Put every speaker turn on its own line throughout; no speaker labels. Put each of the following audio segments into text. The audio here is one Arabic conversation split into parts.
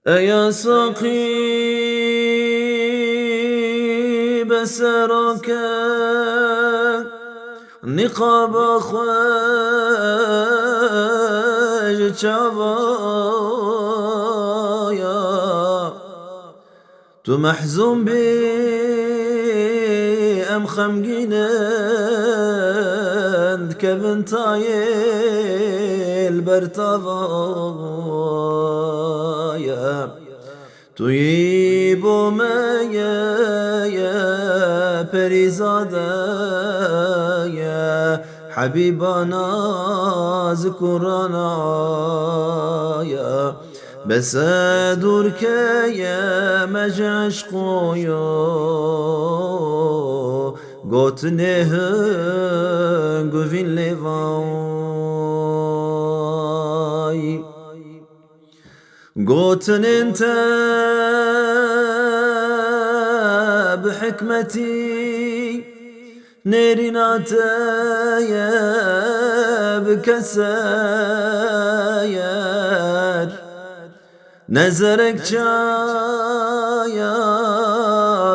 أيا ساقي بسرك نقاب خواج شبايا تو محزون بي أم خمجينند كبنتايل برتضايا تويبو ما يا بريزادا يا حبيبانا ذكرانا يا بس دورك يا مجعش قويو قوت نهن قوفين لفاي قوتن انت بحكمتي نيريناتا يا بكساير نزرك جايا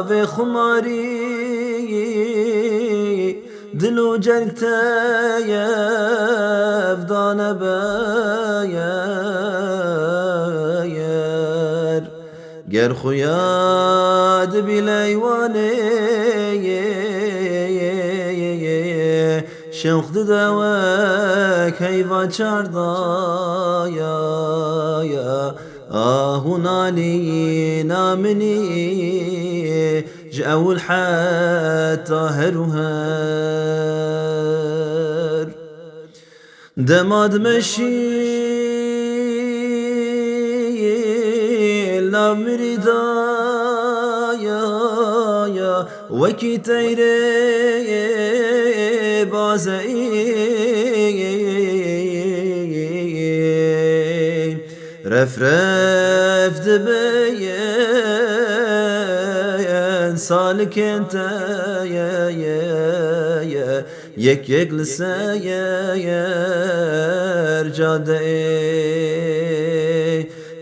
بخماري دلو جركتا يا بدانا باير گر خوياد بلايواني شوخ دواك هيفا چاردا يا هنالي نامني جو الحتى هروهر دماد مشي لا مريدا يا وكي تيري بازئي رف دبين سالك انت يا يك لسا يا رجادئي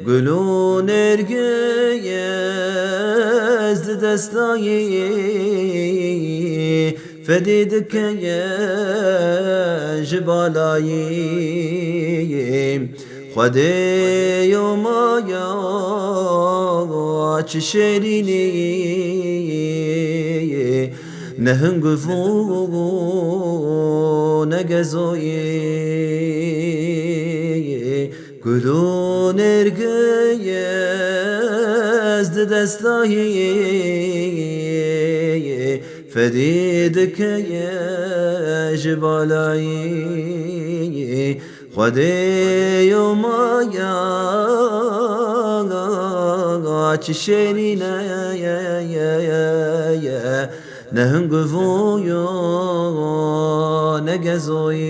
قلون ارقيز دستاي فديدك يا جبالاي خدي يوم يا شيريني نهنقفو نقزوي قلون ارقيز دستاي فديدك يا جبالاي خدي يوم يا تشيرينا يا نهنقفو يا نقزوي